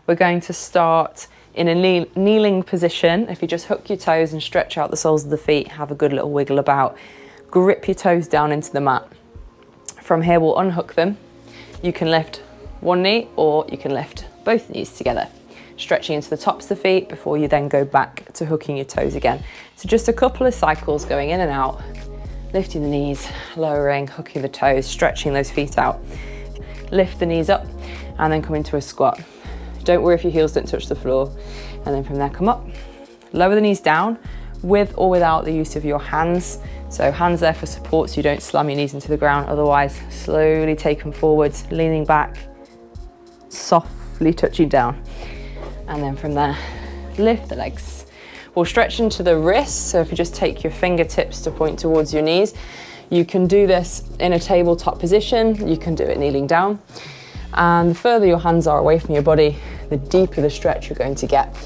We're going to start in a kneeling position. If you just hook your toes and stretch out the soles of the feet, have a good little wiggle about. Grip your toes down into the mat. From here, we'll unhook them. You can lift one knee or you can lift both knees together, stretching into the tops of the feet before you then go back to hooking your toes again. So just a couple of cycles going in and out, lifting the knees, lowering, hooking the toes, stretching those feet out. Lift the knees up and then come into a squat. Don't worry if your heels don't touch the floor. And then from there, come up. Lower the knees down with or without the use of your hands. So hands there for support so you don't slam your knees into the ground. Otherwise, slowly take them forwards, leaning back, softly touching down. And then from there, lift the legs. We'll stretch into the wrists. So if you just take your fingertips to point towards your knees, you can do this in a tabletop position. You can do it kneeling down. And the further your hands are away from your body, the deeper the stretch you're going to get.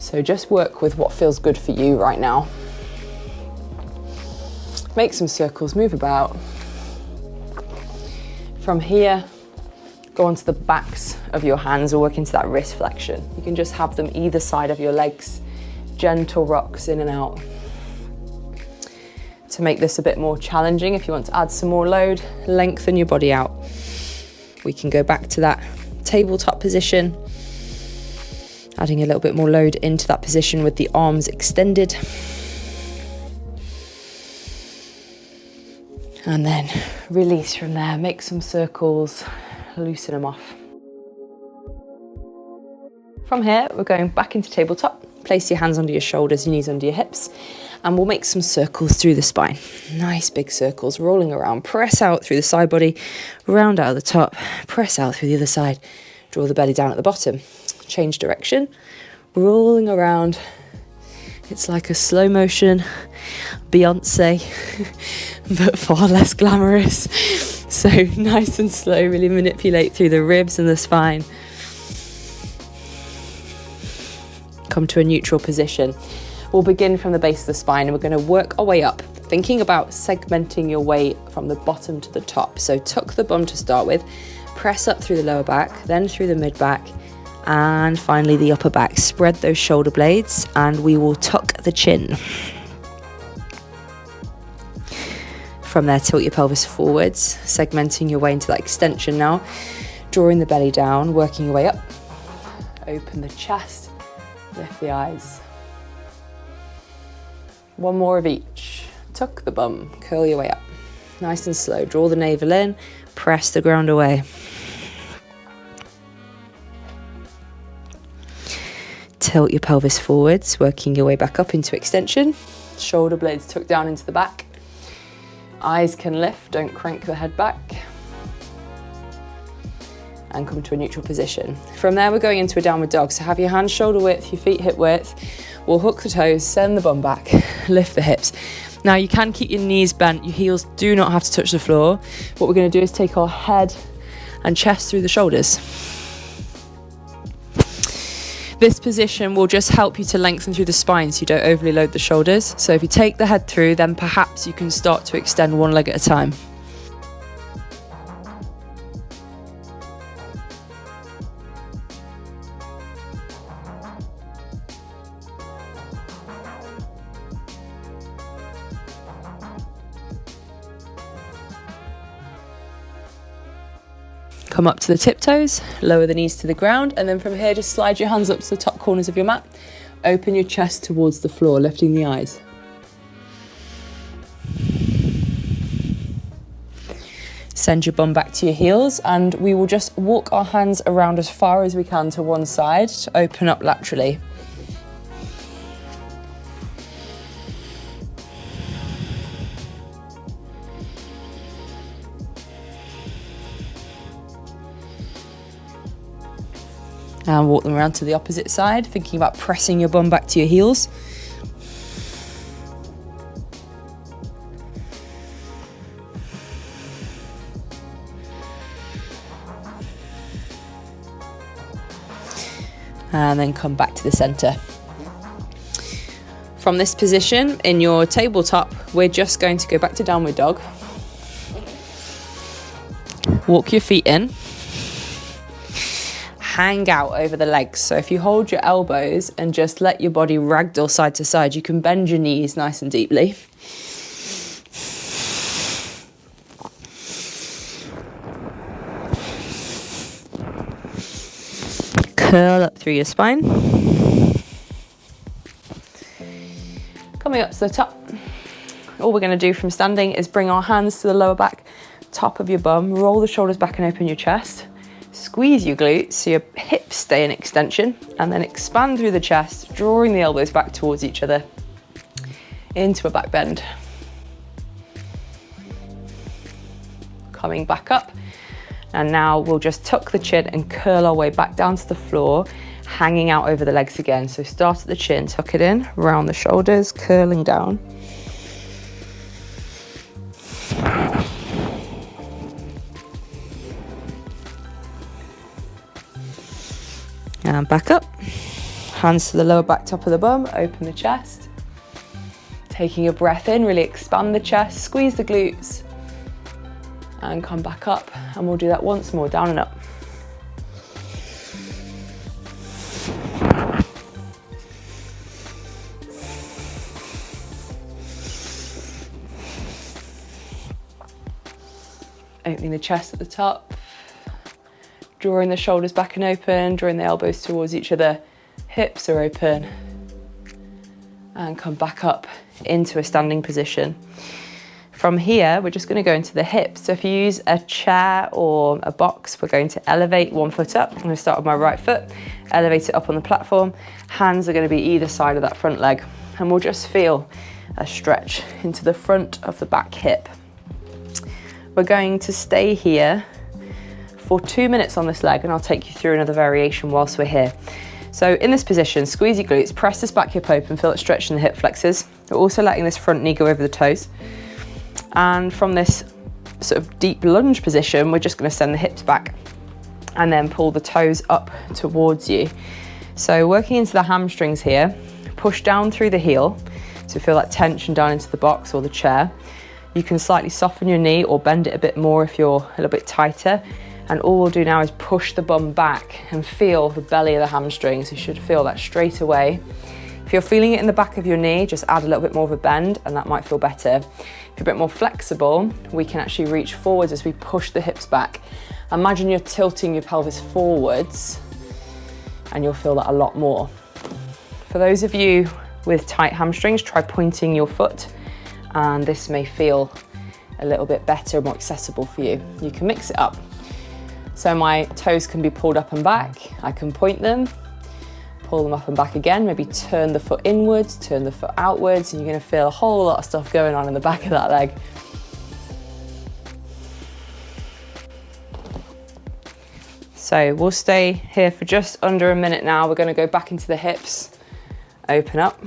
So just work with what feels good for you right now. Make some circles, move about. From here, go onto the backs of your hands or work into that wrist flexion. You can just have them either side of your legs, gentle rocks in and out. To make this a bit more challenging, if you want to add some more load, lengthen your body out. We can go back to that tabletop position, adding a little bit more load into that position with the arms extended. And then release from there, make some circles, loosen them off. From here, we're going back into tabletop. Place your hands under your shoulders, your knees under your hips, and we'll make some circles through the spine. Nice big circles, rolling around. Press out through the side body, round out of the top, press out through the other side. Draw the belly down at the bottom. Change direction, rolling around. It's like a slow motion Beyonce, but far less glamorous. So nice and slow, really manipulate through the ribs and the spine. Come to a neutral position. We'll begin from the base of the spine and we're going to work our way up, thinking about segmenting your way from the bottom to the top. So tuck the bum to start with, press up through the lower back, then through the mid back, and finally the upper back. Spread those shoulder blades and we will tuck the chin. From there, tilt your pelvis forwards, segmenting your way into that extension now, drawing the belly down, working your way up. Open the chest, lift the eyes. One more of each. Tuck the bum, curl your way up. Nice and slow, draw the navel in, press the ground away. Tilt your pelvis forwards, working your way back up into extension. Shoulder blades tucked down into the back. Eyes can lift, don't crank the head back. And come to a neutral position. From there, we're going into a downward dog. So have your hands shoulder width, your feet hip width. We'll hook the toes, send the bum back, lift the hips. Now you can keep your knees bent, your heels do not have to touch the floor. What we're going to do is take our head and chest through the shoulders. This position will just help you to lengthen through the spine so you don't overly load the shoulders. So if you take the head through, then perhaps you can start to extend one leg at a time. Come up to the tiptoes, lower the knees to the ground, and then from here just slide your hands up to the top corners of your mat. Open your chest towards the floor, lifting the eyes. Send your bum back to your heels, and we will just walk our hands around as far as we can to one side to open up laterally. And walk them around to the opposite side, thinking about pressing your bum back to your heels. And then come back to the center. From this position, in your tabletop, we're just going to go back to downward dog. Walk your feet in. hang out over the legs. So if you hold your elbows and just let your body ragdoll side to side, you can bend your knees nice and deeply. Curl up through your spine. Coming up to the top, all we're going to do from standing is bring our hands to the lower back, top of your bum, roll the shoulders back and open your chest, squeeze your glutes so your hips stay in extension, and then expand through the chest, drawing the elbows back towards each other into a back bend. Coming back up, and now we'll just tuck the chin and curl our way back down to the floor, hanging out over the legs again. So start at the chin, tuck it in, round the shoulders, curling down. And back up. Hands to the lower back, top of the bum, open the chest. Taking a breath in, really expand the chest, squeeze the glutes, and come back up. And we'll do that once more, down and up. Opening the chest at the top, drawing the shoulders back and open, drawing the elbows towards each other, hips are open, and come back up into a standing position. From here, we're just going to go into the hips. So if you use a chair or a box, we're going to elevate one foot up. I'm going to start with my right foot, elevate it up on the platform. Hands are going to be either side of that front leg, and we'll just feel a stretch into the front of the back hip. We're going to stay here for 2 minutes on this leg, and I'll take you through another variation whilst we're here. So in this position, squeeze your glutes, press this back hip open, feel it stretch in the hip flexors. We're also letting this front knee go over the toes. And from this sort of deep lunge position, we're just going to send the hips back and then pull the toes up towards you. So working into the hamstrings here, push down through the heel. So feel that tension down into the box or the chair. You can slightly soften your knee or bend it a bit more if you're a little bit tighter. And all we'll do now is push the bum back and feel the belly of the hamstrings. You should feel that straight away. If you're feeling it in the back of your knee, just add a little bit more of a bend and that might feel better. If you're a bit more flexible, we can actually reach forwards as we push the hips back. Imagine you're tilting your pelvis forwards and you'll feel that a lot more. For those of you with tight hamstrings, try pointing your foot, and this may feel a little bit better, more accessible for you. You can mix it up. So my toes can be pulled up and back. I can point them, pull them up and back again, maybe turn the foot inwards, turn the foot outwards, and you're gonna feel a whole lot of stuff going on in the back of that leg. So we'll stay here for just under a minute now. We're gonna go back into the hips, open up,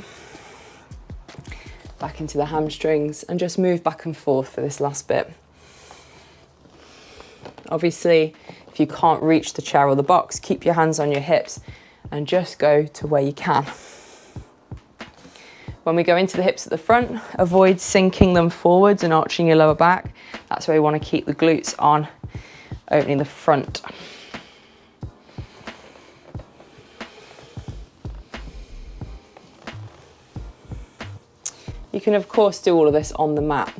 back into the hamstrings, and just move back and forth for this last bit. Obviously, if you can't reach the chair or the box, keep your hands on your hips and just go to where you can. When we go into the hips at the front, avoid sinking them forwards and arching your lower back. That's where we want to keep the glutes on, opening the front. You can of course do all of this on the mat.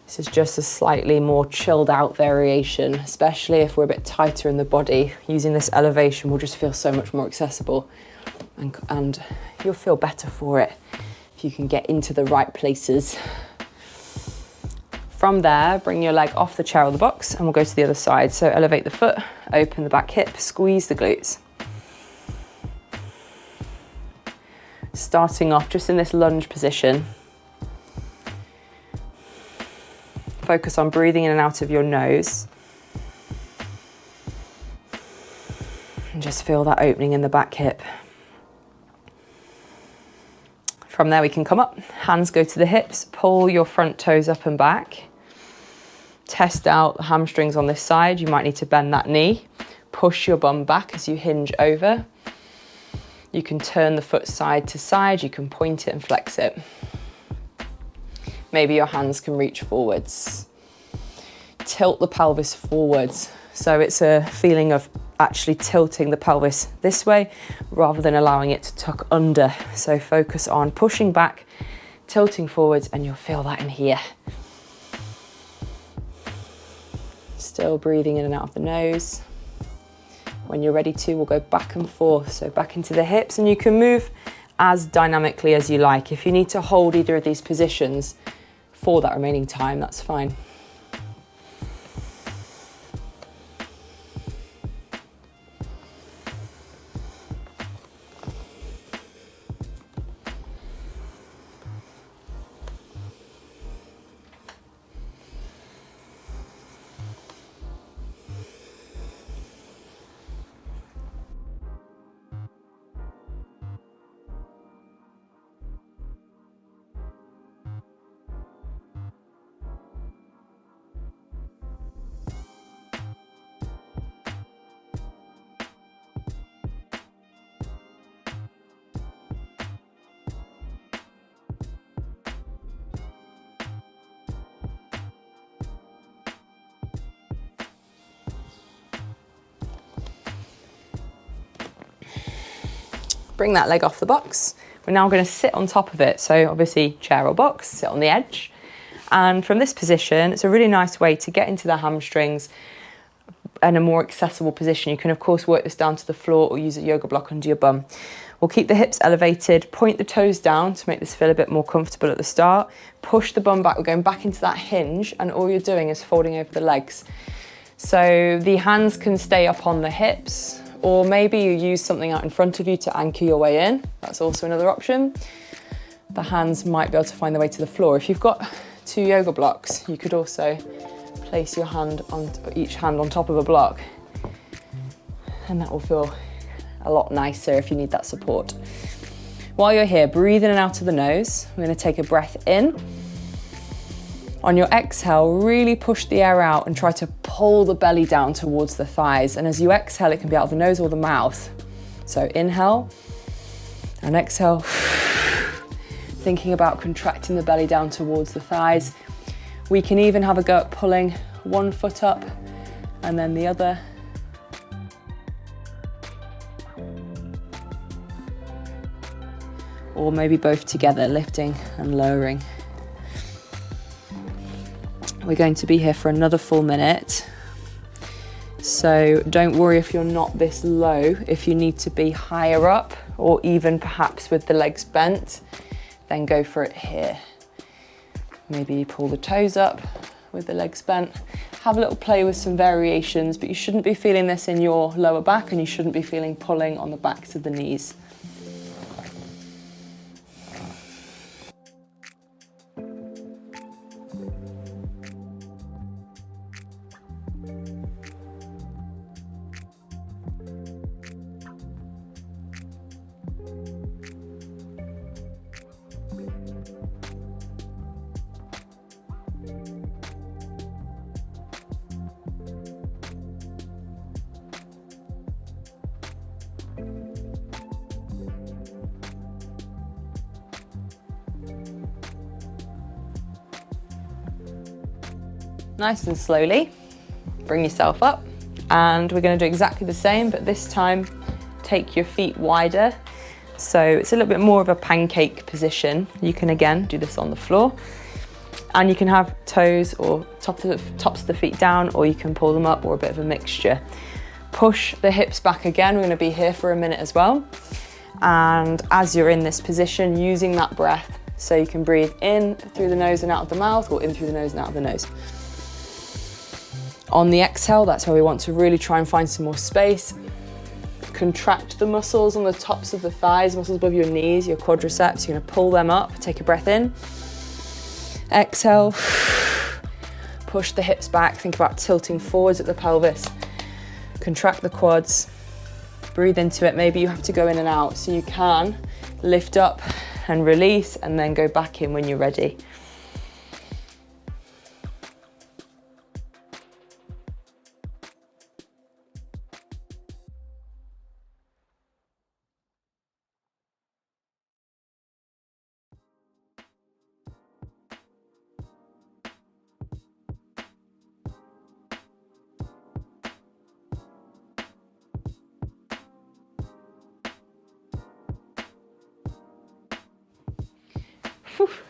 This is just a slightly more chilled out variation, especially if we're a bit tighter in the body. Using this elevation will just feel so much more accessible, and you'll feel better for it if you can get into the right places. From there, bring your leg off the chair or the box and we'll go to the other side. So elevate the foot, open the back hip, squeeze the glutes. Starting off just in this lunge position. Focus on breathing in and out of your nose. And just feel that opening in the back hip. From there we can come up, hands go to the hips, pull your front toes up and back. Test out the hamstrings on this side. You might need to bend that knee. Push your bum back as you hinge over. You can turn the foot side to side, you can point it and flex it. Maybe your hands can reach forwards. Tilt the pelvis forwards. So it's a feeling of actually tilting the pelvis this way rather than allowing it to tuck under. So focus on pushing back, tilting forwards, and you'll feel that in here. Still breathing in and out of the nose. When you're ready to, we'll go back and forth. So back into the hips, and you can move as dynamically as you like. If you need to hold either of these positions for that remaining time, that's fine. Bring that leg off the box. We're now going to sit on top of it. So obviously chair or box, sit on the edge. And from this position, it's a really nice way to get into the hamstrings and a more accessible position. You can of course work this down to the floor or use a yoga block under your bum. We'll keep the hips elevated, point the toes down to make this feel a bit more comfortable at the start. Push the bum back, we're going back into that hinge, and all you're doing is folding over the legs. So the hands can stay up on the hips, or maybe you use something out in front of you to anchor your way in. That's also another option. The hands might be able to find their way to the floor. If you've got 2 yoga blocks, you could also place your hand on each hand on top of a block, and that will feel a lot nicer if you need that support. While you're here, breathe in and out of the nose. We're going to take a breath in. On your exhale, really push the air out and try to pull the belly down towards the thighs. And as you exhale, it can be out of the nose or the mouth. So inhale and exhale, thinking about contracting the belly down towards the thighs. We can even have a go at pulling one foot up and then the other. Or maybe both together, lifting and lowering. We're going to be here for another full minute. So don't worry if you're not this low. If you need to be higher up, or even perhaps with the legs bent, then go for it here. Maybe pull the toes up with the legs bent. Have a little play with some variations, but you shouldn't be feeling this in your lower back, and you shouldn't be feeling pulling on the backs of the knees. Nice and slowly, bring yourself up, and we're going to do exactly the same, but this time take your feet wider. So it's a little bit more of a pancake position. You can again do this on the floor, and you can have toes or tops of the feet down, or you can pull them up, or a bit of a mixture. Push the hips back again. We're going to be here for a minute as well. And as you're in this position, using that breath, so you can breathe in through the nose and out of the mouth, or in through the nose and out of the nose. On the exhale, that's where we want to really try and find some more space. Contract the muscles on the tops of the thighs, muscles above your knees, your quadriceps. You're going to pull them up. Take a breath in. Exhale. Push the hips back. Think about tilting forwards at the pelvis. Contract the quads. Breathe into it. Maybe you have to go in and out, so you can lift up and release, and then go back in when you're ready.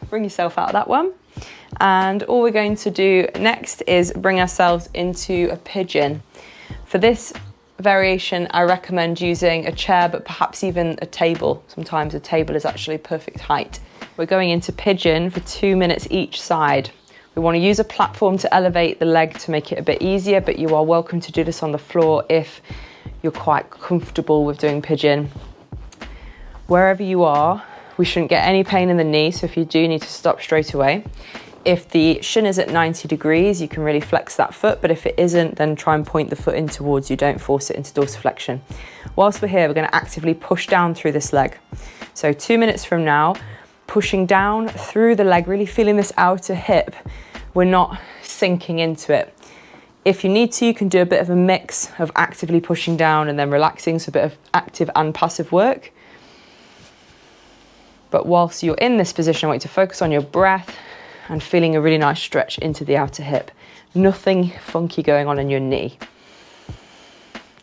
bring yourself out of that one. And all we're going to do next is bring ourselves into a pigeon. For this variation, I recommend using a chair, but perhaps even a table. Sometimes a table is actually perfect height. We're going into pigeon for 2 minutes each side. We want to use a platform to elevate the leg to make it a bit easier, but you are welcome to do this on the floor if you're quite comfortable with doing pigeon. Wherever you are, we shouldn't get any pain in the knee, so if you do need to stop straight away. If the shin is at 90 degrees, you can really flex that foot, but if it isn't, then try and point the foot in towards you, don't force it into dorsiflexion. Whilst we're here, we're going to actively push down through this leg. So 2 minutes from now, pushing down through the leg, really feeling this outer hip. We're not sinking into it. If you need to, you can do a bit of a mix of actively pushing down and then relaxing, so a bit of active and passive work. But whilst you're in this position, I want you to focus on your breath and feeling a really nice stretch into the outer hip. Nothing funky going on in your knee.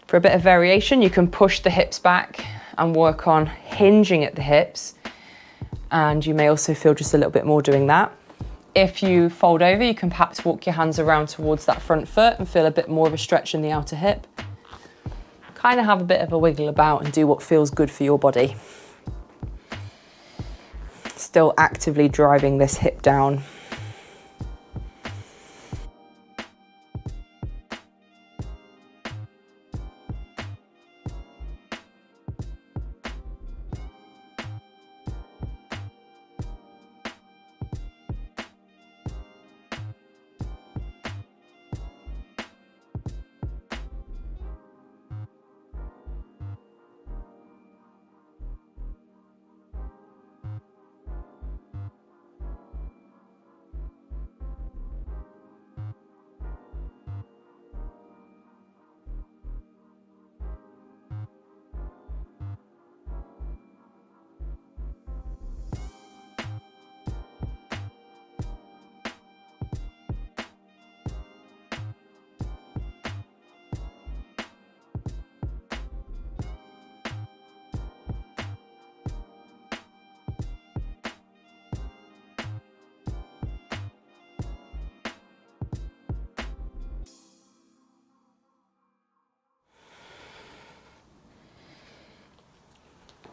For a bit of variation, you can push the hips back and work on hinging at the hips. And you may also feel just a little bit more doing that. If you fold over, you can perhaps walk your hands around towards that front foot and feel a bit more of a stretch in the outer hip. Kind of have a bit of a wiggle about and do what feels good for your body. Still actively driving this hip down.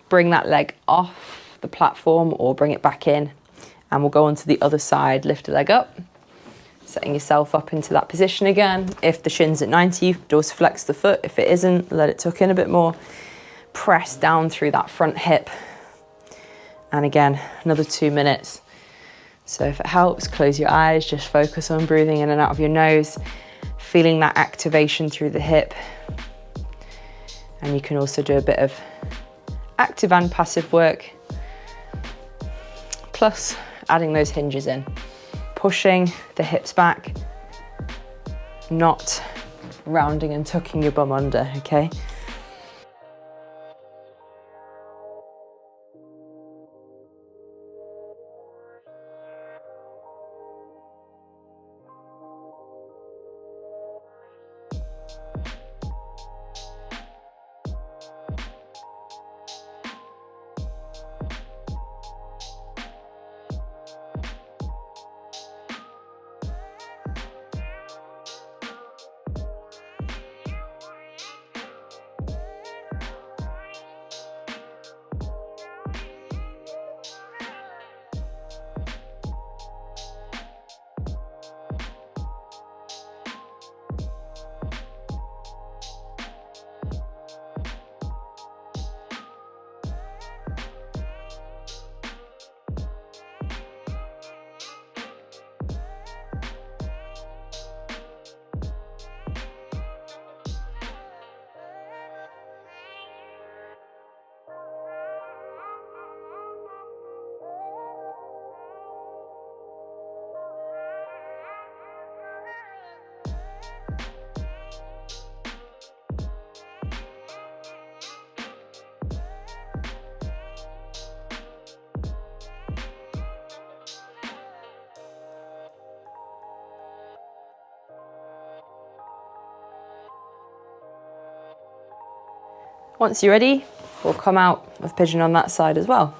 Bring that leg off the platform or bring it back in, and we'll go on to the other side. Lift the leg up, setting yourself up into that position again. If the shin's at 90, dorsiflex the foot. If it isn't, let it tuck in a bit more. Press down through that front hip. And again, another 2 minutes. So if it helps, close your eyes, just focus on breathing in and out of your nose, feeling that activation through the hip. And you can also do a bit of active and passive work, plus adding those hinges in, pushing the hips back, not rounding and tucking your bum under, okay? Once you're ready, we'll come out of pigeon on that side as well.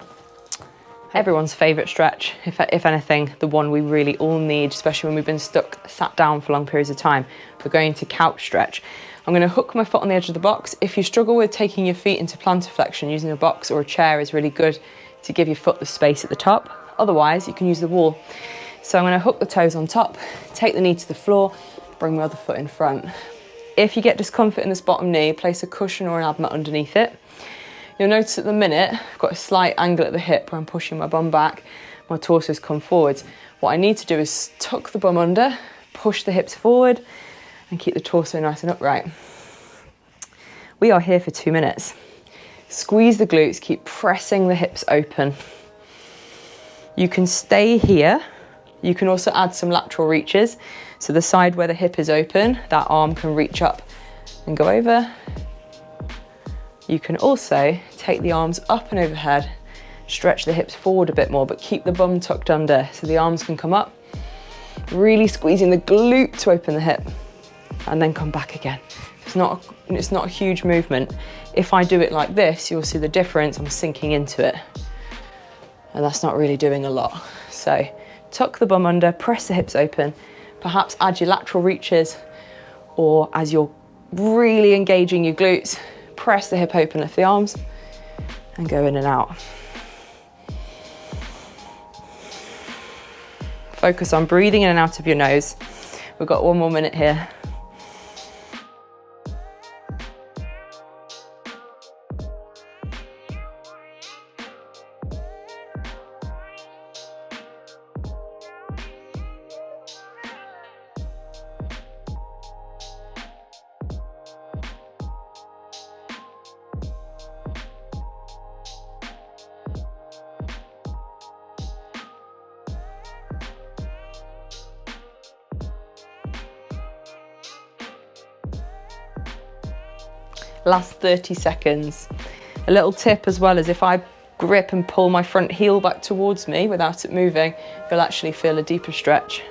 Everyone's favourite stretch, if anything, the one we really all need, especially when we've been sat down for long periods of time. We're going to couch stretch. I'm going to hook my foot on the edge of the box. If you struggle with taking your feet into plantar flexion, using a box or a chair is really good to give your foot the space at the top. Otherwise, you can use the wall. So I'm going to hook the toes on top, take the knee to the floor, bring my other foot in front. If you get discomfort in this bottom knee, place a cushion or an ab mat underneath it. You'll notice at the minute, I've got a slight angle at the hip where I'm pushing my bum back, my torso's come forwards. What I need to do is tuck the bum under, push the hips forward, and keep the torso nice and upright. We are here for 2 minutes. Squeeze the glutes, keep pressing the hips open. You can stay here. You can also add some lateral reaches. So the side where the hip is open, that arm can reach up and go over. You can also take the arms up and overhead, stretch the hips forward a bit more, but keep the bum tucked under so the arms can come up. Really squeezing the glute to open the hip and then come back again. It's not a huge movement. If I do it like this, you'll see the difference. I'm sinking into it. And that's not really doing a lot. So tuck the bum under, press the hips open, perhaps add your lateral reaches, or as you're really engaging your glutes, press the hip open, lift the arms, and go in and out. Focus on breathing in and out of your nose. We've got 1 more minute here. Last 30 seconds. A little tip as well is if I grip and pull my front heel back towards me without it moving, you'll actually feel a deeper stretch.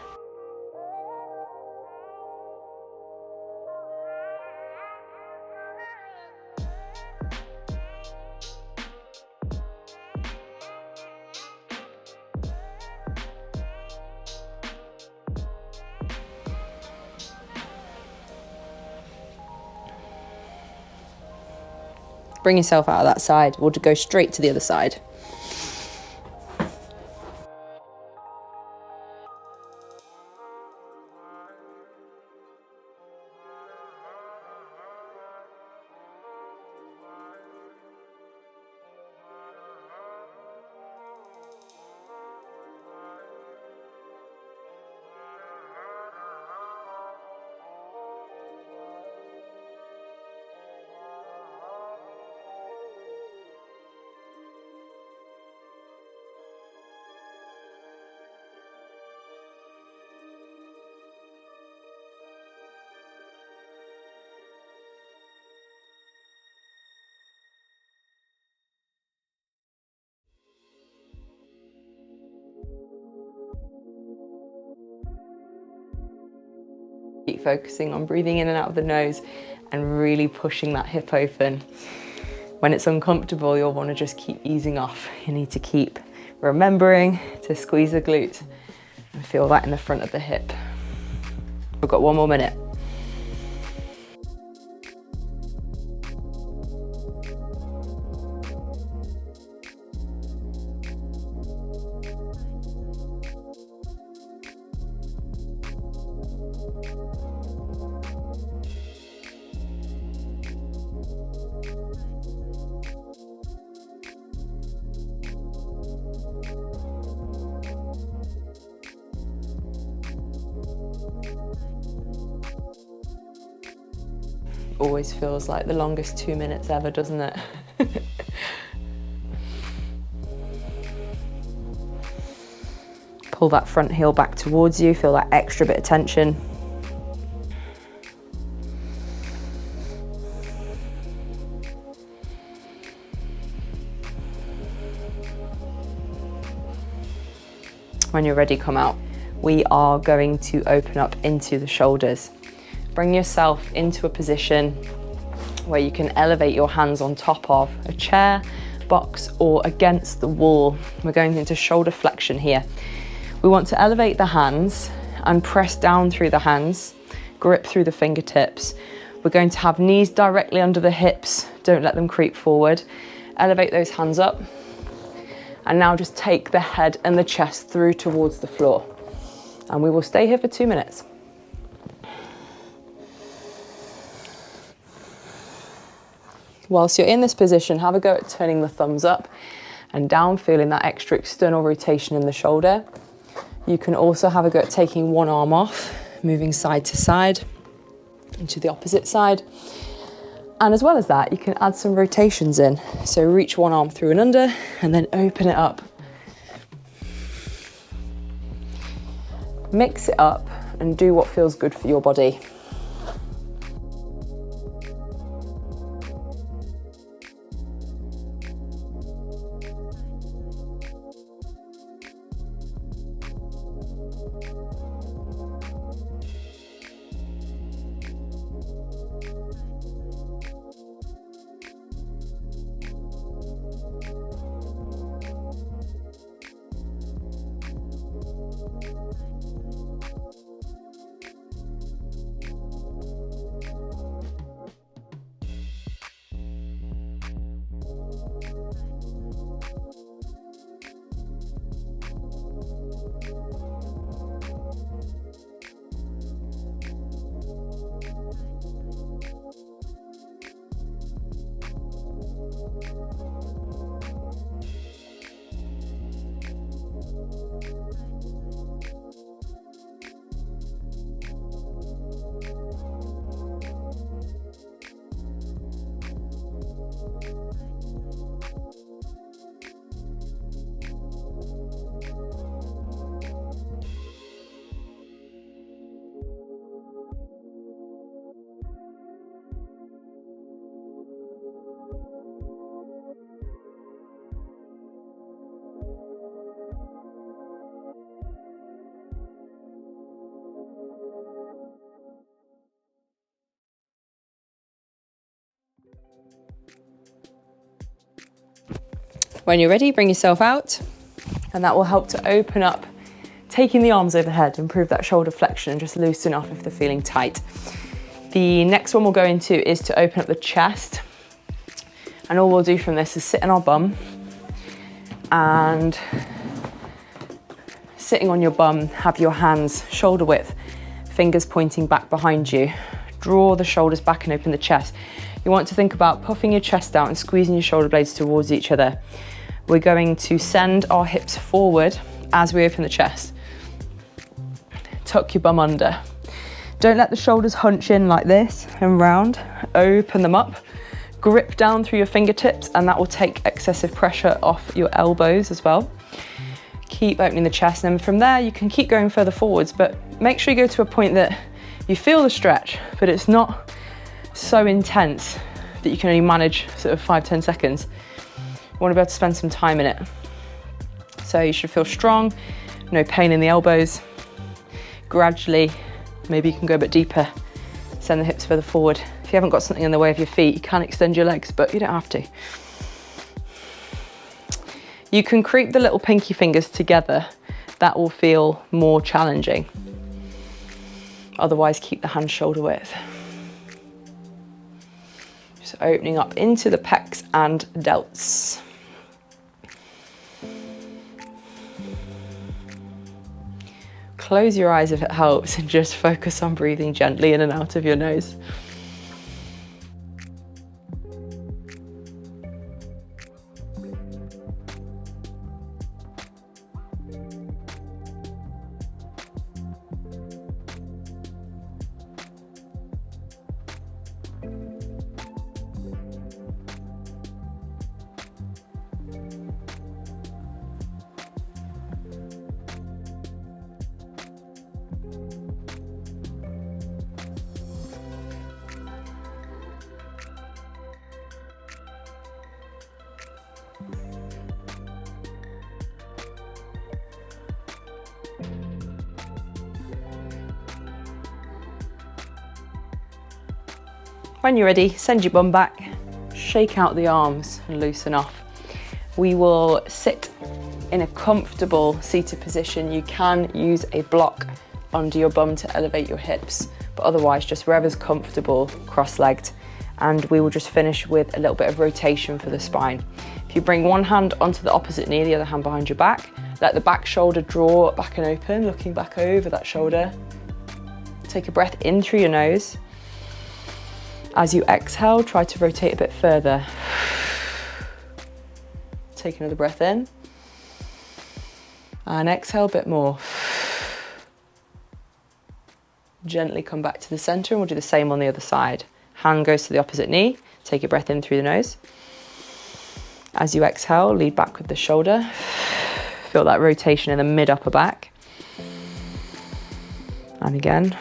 Bring yourself out of that side, or to go straight to the other side. Keep focusing on breathing in and out of the nose and really pushing that hip open. When it's uncomfortable, you'll want to just keep easing off. You need to keep remembering to squeeze the glute and feel that in the front of the hip. We've got 1 more minute. Always feels like the longest 2 minutes ever, doesn't it? Pull that front heel back towards you, feel that extra bit of tension. When you're ready, come out. We are going to open up into the shoulders. Bring yourself into a position where you can elevate your hands on top of a chair box or against the wall. We're going into shoulder flexion here. We want to elevate the hands and press down through the hands, grip through the fingertips. We're going to have knees directly under the hips. Don't let them creep forward. Elevate those hands up. And now just take the head and the chest through towards the floor. And we will stay here for 2 minutes. Whilst you're in this position, have a go at turning the thumbs up and down, feeling that extra external rotation in the shoulder. You can also have a go at taking one arm off, moving side to side into the opposite side. And as well as that, you can add some rotations in. So reach one arm through and under and then open it up. Mix it up and do what feels good for your body. When you're ready, bring yourself out, and that will help to open up, taking the arms overhead, improve that shoulder flexion and just loosen off if they're feeling tight. The next one we'll go into is to open up the chest. And all we'll do from this is sit on our bum, and sitting on your bum, have your hands shoulder width, fingers pointing back behind you. Draw the shoulders back and open the chest. You want to think about puffing your chest out and squeezing your shoulder blades towards each other. We're going to send our hips forward as we open the chest. Tuck your bum under. Don't let the shoulders hunch in like this and round. Open them up. Grip down through your fingertips, and that will take excessive pressure off your elbows as well. Keep opening the chest, and then from there you can keep going further forwards, but make sure you go to a point that you feel the stretch, but it's not so intense that you can only manage sort of 5-10 seconds. You want to be able to spend some time in it. So you should feel strong, no pain in the elbows. Gradually, maybe you can go a bit deeper, send the hips further forward. If you haven't got something in the way of your feet, you can extend your legs, but you don't have to. You can creep the little pinky fingers together. That will feel more challenging. Otherwise, keep the hands shoulder width. Just opening up into the pecs and delts. Close your eyes if it helps, and just focus on breathing gently in and out of your nose. When you're ready, send your bum back, shake out the arms and loosen off. We will sit in a comfortable seated position. You can use a block under your bum to elevate your hips, but otherwise just wherever's comfortable, cross-legged. And we will just finish with a little bit of rotation for the spine. If you bring one hand onto the opposite knee, the other hand behind your back, let the back shoulder draw back and open, looking back over that shoulder. Take a breath in through your nose. As you exhale, try to rotate a bit further. Take another breath in. And exhale a bit more. Gently come back to the center, and we'll do the same on the other side. Hand goes to the opposite knee. Take a breath in through the nose. As you exhale, lead back with the shoulder. Feel that rotation in the mid-upper back. And again.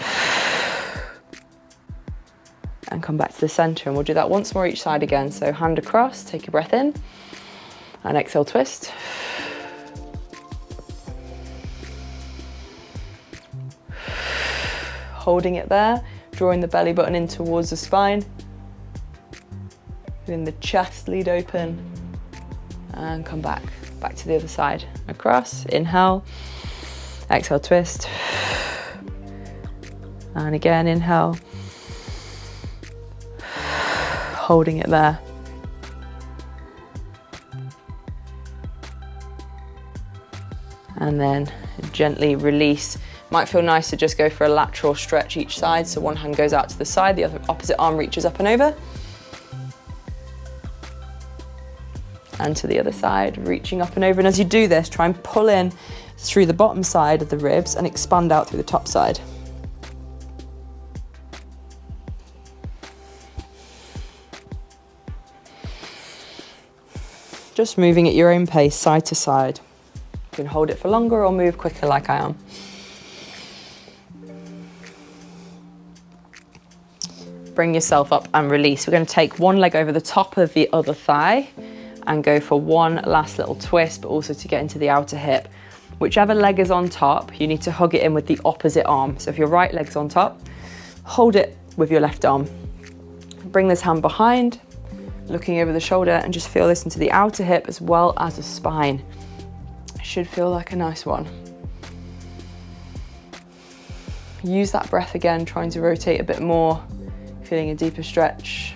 And come back to the center, and we'll do that once more each side again. So hand across, take a breath in, and exhale, twist. Holding it there, drawing the belly button in towards the spine. Feeling the chest lead open, and come back to the other side. Across, inhale, exhale, twist. And again, inhale. Holding it there. And then gently release. Might feel nice to just go for a lateral stretch each side. So one hand goes out to the side, the other opposite arm reaches up and over. And to the other side, reaching up and over. And as you do this, try and pull in through the bottom side of the ribs and expand out through the top side. Just moving at your own pace, side to side. You can hold it for longer or move quicker like I am. Bring yourself up and release. We're going to take one leg over the top of the other thigh and go for one last little twist, but also to get into the outer hip. Whichever leg is on top, you need to hug it in with the opposite arm. So if your right leg's on top, hold it with your left arm. Bring this hand behind, looking over the shoulder, and just feel this into the outer hip as well as the spine. Should feel like a nice one. Use that breath again, trying to rotate a bit more, feeling a deeper stretch.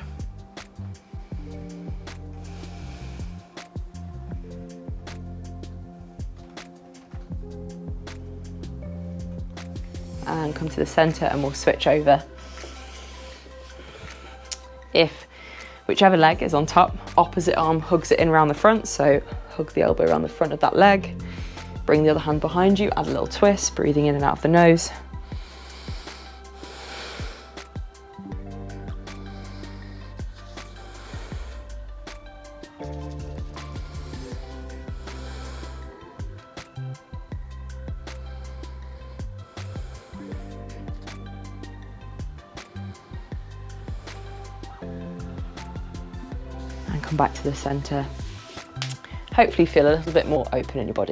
And come to the center, and we'll switch over. If whichever leg is on top, opposite arm hugs it in around the front, so hug the elbow around the front of that leg. Bring the other hand behind you, add a little twist, breathing in and out of the nose. And come back to the center. Hopefully feel a little bit more open in your body.